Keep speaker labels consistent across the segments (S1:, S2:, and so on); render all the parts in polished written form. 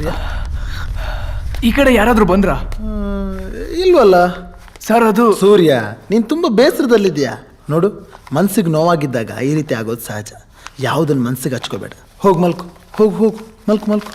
S1: ಸೂರ್ಯ?
S2: ಈ ಕಡೆ ಯಾರಾದ್ರೂ ಬಂದ್ರಾ?
S1: ಇಲ್ವಲ್ಲ
S2: ಸರ್. ಅದು
S1: ಸೂರ್ಯ, ನೀನು ತುಂಬ ಬೇಸರದಲ್ಲಿದ್ಯಾ ನೋಡು. ಮನ್ಸಿಗೆ ನೋವಾಗಿದ್ದಾಗ ಈ ರೀತಿ ಆಗೋದು ಸಹಜ. ಯಾವುದನ್ನು ಮನ್ಸಿಗೆ ಹಚ್ಕೋಬೇಡ. ಹೋಗಿ ಮಲ್ಕು, ಹೋಗು ಹೋಗು, ಮಲ್ಕು ಮಲ್ಕು.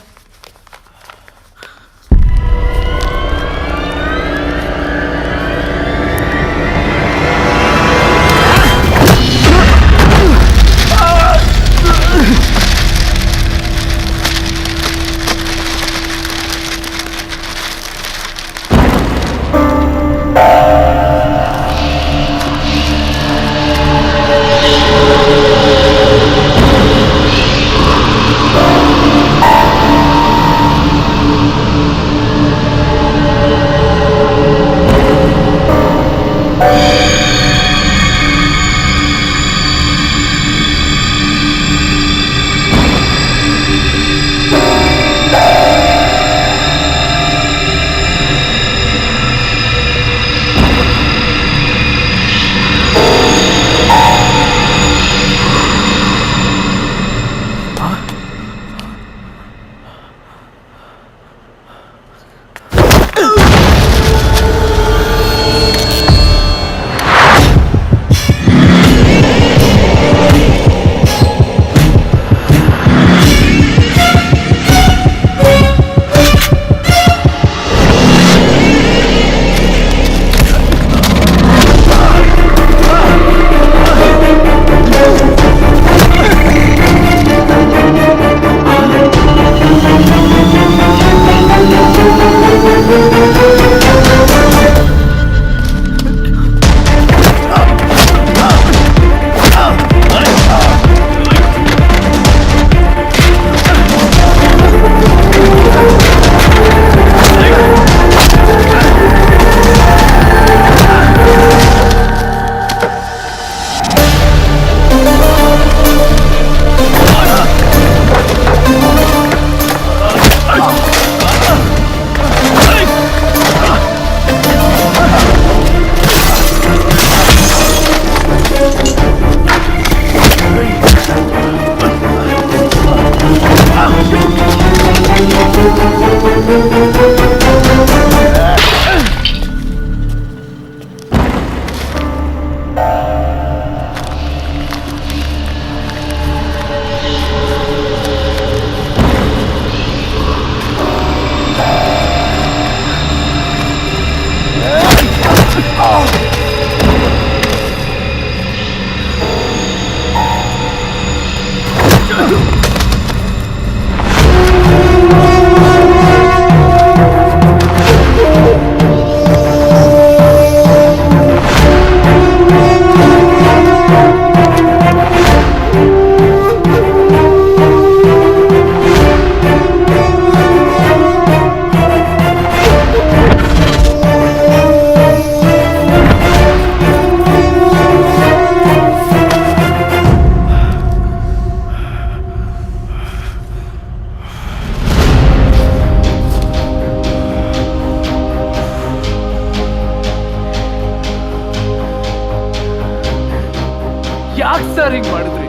S2: ಯಾಕೆ ಸರ್ ಹಿಂಗ್ ಮಾಡಿದ್ರಿ?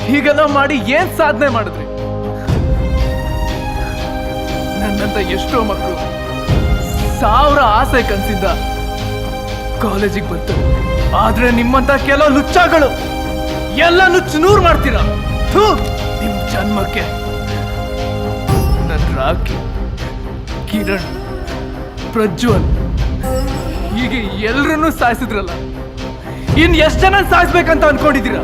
S2: ಹೀಗೆಲ್ಲ ಮಾಡಿ ಏನ್ ಸಾಧನೆ ಮಾಡಿದ್ರಿ? ನನ್ನಂತ ಎಷ್ಟೋ ಮಕ್ಕಳು ಸಾವಿರ ಆಸೆ ಕನ್ಸಿಂದ ಕಾಲೇಜಿಗೆ ಬರ್ತಾರೆ. ಆದ್ರೆ ನಿಮ್ಮಂತ ಕೆಲವು ಲುಚ್ಚಾಗಳು ಎಲ್ಲ ನುಚ್ಚು ನೂರು ಮಾಡ್ತೀರಾ. ಥು, ನಿಮ್ ಜನ್ಮಕ್ಕೆ. ನನ್ ರಾಕಿ, ಕಿರಣ್, ಪ್ರಜ್ವಲ್ ಹೀಗೆ ಎಲ್ರನ್ನೂ ಸಾಯಿಸಿದ್ರಲ್ಲ, ಇನ್ ಎಷ್ಟ್ ಜನ ಸಾಯಿಸ್ಬೇಕಂತ ಅನ್ಕೊಂಡಿದ್ದೀರಾ?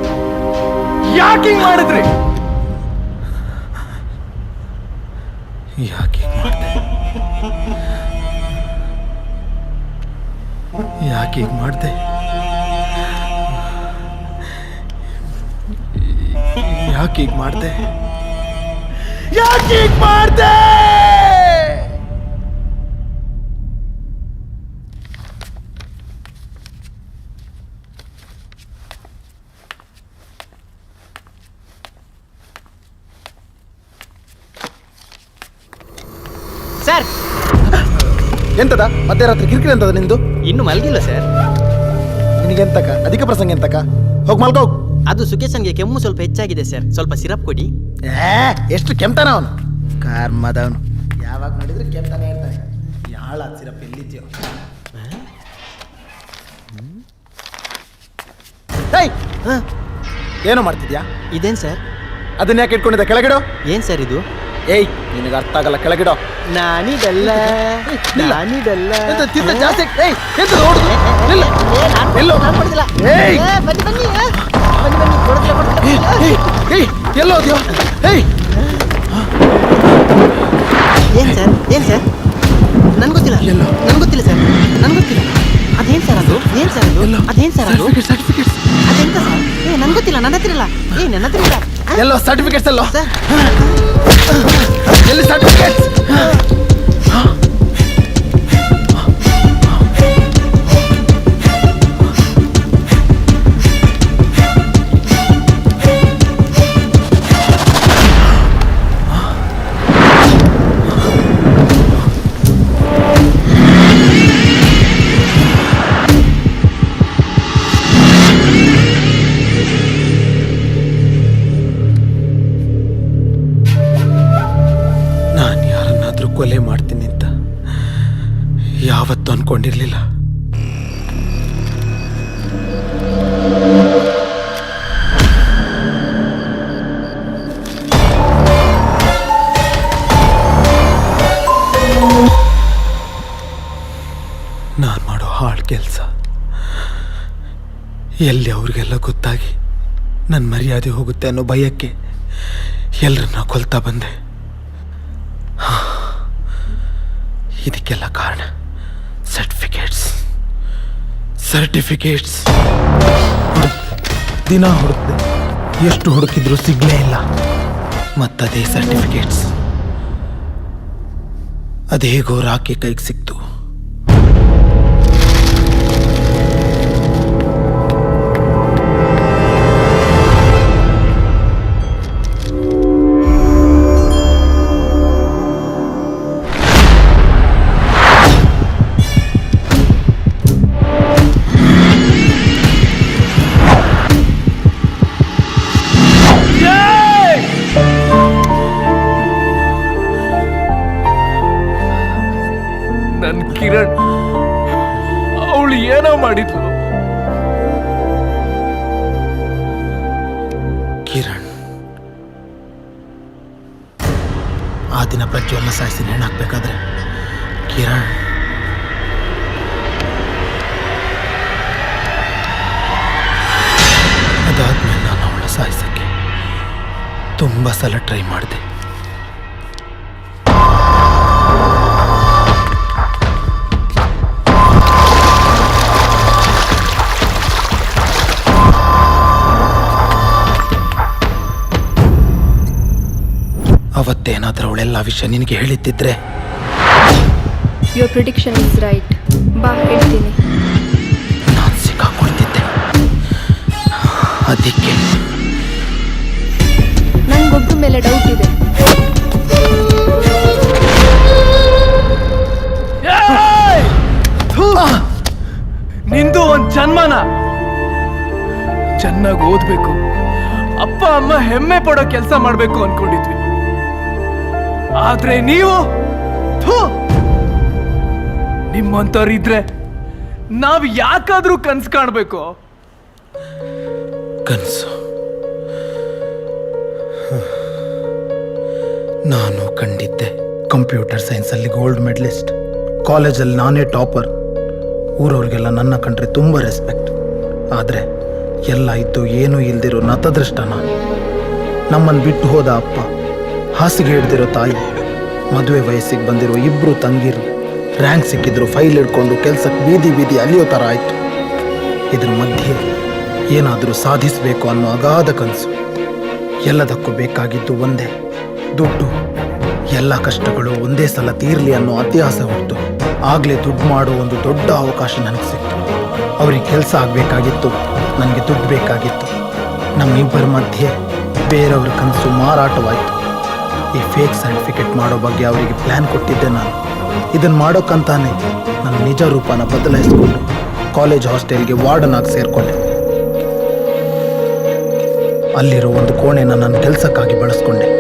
S2: ಯಾಕೆ ಹಿಂಗ್ ಮಾಡಿದ್ರಿ?
S1: ಯಾಕೆ ಮಾಡಿದೆ? ಯಾಕೆ ಹೀಗೆ ಮಾಡಿದೆ? ಯಾಕೆ ಹೀಗೆ ಮಾಡಿದೆ? ಯಾಕೆ ಹೀಗೆ ಮಾಡಿದೆ?
S3: ಸರ್,
S1: ಎಂತದ ಮಧ್ಯರಾತ್ರಿ ಕಿರಿಕಿರಿ ಎಂತದ ನಿಂದು?
S3: ಇನ್ನು ಮಲಗಿಲ್ಲ ಸರ್.
S1: ನಿನಗೆಂತಕ ಅಧಿಕ ಪ್ರಸಂಗ ಎಂತಕ? ಹೋಗಿ ಮಲ್ಕೋ.
S3: ಅದು ಸುಖೇಶನ್ಗೆ ಕೆಮ್ಮು ಸ್ವಲ್ಪ ಹೆಚ್ಚಾಗಿದೆ ಸರ್, ಸ್ವಲ್ಪ ಸಿರಪ್ ಕೊಡಿ.
S1: ಎಷ್ಟು ಕೆಮ್ತಾನ ಅವನು ಕಾರ್ಮದವನು. ಯಾವಾಗ ನೋಡಿದ್ರೆ ಕೆಮ್ತಾನೆ ಇರ್ತಾನೆ. ಯಾಳ ಸಿರಪ್ ಎಲ್ಲಿದ್ಯೋ. ಏನೋ ಮಾಡ್ತಿದ್ಯಾ?
S3: ಇದೇನು ಸರ್?
S1: ಅದನ್ನ ಯಾಕೆ ಇಟ್ಕೊಂಡಿದ್ದೆ? ಕೆಳಗಿಡೋ.
S3: ಏನು ಸರ್ ಇದು?
S1: ಏಯ್, ನಿನಗೆ ಅರ್ಥ ಆಗಲ್ಲ, ಕೆಳಗಿಡೋ.
S3: ನಾನಿದಲ್ಲ ನಾನಿದಲ್ಲ
S1: ತಿಂದ ಜಾಸ್ತಿ. ಏಯ್, ಎಂತ ನೋಡುದು? ನಿಲ್ಲ. ಎಲ್ಲೋ? ಏಯ್,
S3: ಬನ್ನಿ ಬನ್ನಿ ಬನ್ನಿ ಬನ್ನಿ
S1: ಏಯ್, ಎಲ್ಲೋದ್ಯೋ? ಏಯ್,
S3: ಏನು ಸರ್? ಏನು ಸರ್? ನನ್ಗೆ ಗೊತ್ತಿಲ್ಲ. ನನ್ಗೆ ಗೊತ್ತಿಲ್ಲ ಸರ್, ನನ್ಗೆ ಗೊತ್ತಿಲ್ಲ. ಅದೇನು ಸರ್ ಅದು? ಏನು ಸರ್ ಅದು? ಅದೇನು ಸರ್ ಅದು?
S1: ಸರ್ಟಿಫಿಕೇಟ್ಸ್.
S3: ಅದೆಂತ ಸರ್? ನನ್ಗೆ ಗೊತ್ತಿಲ್ಲ, ನನ್ನ ಹತ್ರ ಇಲ್ಲ. ನನ್ನ ಹತ್ರ ಇಲ್ಲ.
S1: ಎಲ್ಲೋ ಸರ್ಟಿಫಿಕೇಟ್ಸ್? ಎಲ್ಲೋ
S3: ಸರ್?
S1: ಎಲ್ಲಿ ಸರ್ಟಿಫಿಕೇಟ್ಸ್? ಕೊಲೆ ಮಾಡ್ತೀನಿ ಅಂತ ಯಾವತ್ತೂ ಅನ್ಕೊಂಡಿರ್ಲಿಲ್ಲ. ನಾನು ಮಾಡೋ ಹಾಳು ಕೆಲಸ ಎಲ್ಲಿ ಅವ್ರಿಗೆಲ್ಲ ಗೊತ್ತಾಗಿ ನನ್ನ ಮರ್ಯಾದೆ ಹೋಗುತ್ತೆ ಅನ್ನೋ ಭಯಕ್ಕೆ ಎಲ್ಲರನ್ನ ಕೊಲ್ತಾ ಬಂದೆ. ಇದಕ್ಕೆಲ್ಲ ಕಾರಣ ಸರ್ಟಿಫಿಕೇಟ್ಸ್. ದಿನ ಹುಡುಕ್ದೆ, ಎಷ್ಟು ಹುಡುಕಿದ್ರು ಸಿಗ್ಲೇ ಇಲ್ಲ. ಮತ್ತದೇ ಸರ್ಟಿಫಿಕೇಟ್ಸ್ ಅದೇಗೋ ರಾಕಿ ಕೈಗೆ ಸಿಕ್ತು.
S2: ನನ್ ಕಿರಣ್, ಅವಳು ಏನೋ ಮಾಡಿದ್ಲು.
S1: ಕಿರಣ್, ಆ ದಿನ ಪ್ರಜ್ವಲ್ನ ಸಾಯಿಸಿ ನೇಣಾಕ್ಬೇಕಾದ್ರೆ ಕಿರಣ್ ಅದಾದ್ಮೇಲೆ ನಾನು ಅವಳ ಸಾಯಿಸಕ್ಕೆ ತುಂಬ ಸಲ ಟ್ರೈ ಮಾಡಿದೆ. ಅವತ್ತೇನಾದ್ರೂ ಅವಳೆಲ್ಲ ವಿಷಯ ನಿನಗೆ ಹೇಳಿದ್ದಿದ್ರೆ.
S4: Your prediction is right. ಬಾ ಹೇಳ್ತೀನಿ.
S1: ನಾನು ಸಿಕ್ಕಾಕೊಳ್ತಿದ್ದೆ. ಅದಕ್ಕೆ
S4: ನಂಗೊಬ್ರ ಮೇಲೆ ಡೌಟ್ ಇದೆ.
S2: ನಿಂದು ಒಂದ್ ಜನ್ಮನ ಚೆನ್ನಾಗಿ ಓದ್ಬೇಕು, ಅಪ್ಪ ಅಮ್ಮ ಹೆಮ್ಮೆ ಪಡೋ ಕೆಲಸ ಮಾಡ್ಬೇಕು ಅನ್ಕೊಂಡಿದ್ವಿ. ಆದ್ರೆ ನೀವು ನಿಮ್ಮಂತವ್ರಿದ್ರೆ ನಾವ್ ಯಾಕಾದ್ರೂ ಕನ್ಸು ಕಾಣ್ಬೇಕು?
S1: ಕನಸು ನಾನು ಕಂಡಿದ್ದೆ. ಕಂಪ್ಯೂಟರ್ ಸೈನ್ಸಲ್ಲಿ ಗೋಲ್ಡ್ ಮೆಡಲಿಸ್ಟ್, ಕಾಲೇಜಲ್ಲಿ ನಾನೇ ಟಾಪರ್. ಊರವ್ರಿಗೆಲ್ಲ ನನ್ನ ಕಂಡ್ರೆ ತುಂಬ ರೆಸ್ಪೆಕ್ಟ್. ಆದರೆ ಎಲ್ಲ ಇದ್ದು ಏನೂ ಇಲ್ದಿರೋ ನತದೃಷ್ಟ ನಾನು. ನಮ್ಮನ್ನು ಬಿಟ್ಟು ಹೋದ ಅಪ್ಪ, ಹಾಸಿಗೆ ಹಿಡ್ದಿರೋ ತಾಯಿ, ಮದುವೆ ವಯಸ್ಸಿಗೆ ಬಂದಿರೋ ಇಬ್ಬರು ತಂಗಿರು, ರ್ಯಾಂಕ್ ಸಿಕ್ಕಿದ್ರು ಫೈಲ್ ಹಿಡ್ಕೊಂಡು ಕೆಲ್ಸಕ್ಕೆ ಬೀದಿ ಬೀದಿ ಅಲಿಯೋ ಥರ ಆಯಿತು. ಇದ್ರ ಮಧ್ಯೆ ಏನಾದರೂ ಸಾಧಿಸಬೇಕು ಅನ್ನೋ ಅಗಾಧ ಕನಸು. ಎಲ್ಲದಕ್ಕೂ ಬೇಕಾಗಿದ್ದು ಒಂದೇ, ದುಡ್ಡು. ಎಲ್ಲ ಕಷ್ಟಗಳು ಒಂದೇ ಸಲ ತೀರಲಿ ಅನ್ನೋ ಅತ್ಯಾಸೆ ಹೊರತು ಆಗಲೇ ದುಡ್ಡು ಮಾಡೋ ಒಂದು ದೊಡ್ಡ ಅವಕಾಶ ನನಗೆ ಸಿಕ್ತು. ಅವ್ರಿಗೆ ಕೆಲಸ ಆಗಬೇಕಾಗಿತ್ತು, ನನಗೆ ದುಡ್ಡು ಬೇಕಾಗಿತ್ತು. ನಮ್ಮಿಬ್ಬರ ಮಧ್ಯೆ ಬೇರೆಯವ್ರ ಕನಸು ಮಾರಾಟವಾಯಿತು. ಈ ಫೇಕ್ ಸರ್ಟಿಫಿಕೇಟ್ ಮಾಡೋ ಬಗ್ಗೆ ಅವರಿಗೆ ಪ್ಲ್ಯಾನ್ ಕೊಟ್ಟಿದ್ದೆ ನಾನು. ಇದನ್ನು ಮಾಡೋಕ್ಕಂತಾನೆ ನನ್ನ ನಿಜ ರೂಪನ ಬದಲಾಯಿಸ್ಕೊಂಡು ಕಾಲೇಜ್ ಹಾಸ್ಟೆಲ್ಗೆ ವಾರ್ಡನ್ ಆಗಿ ಸೇರಿಕೊಂಡೆ. ಅಲ್ಲಿರೋ ಒಂದು ಕೋಣೆನ ನನ್ನ ಕೆಲಸಕ್ಕಾಗಿ ಬಳಸ್ಕೊಂಡೆ.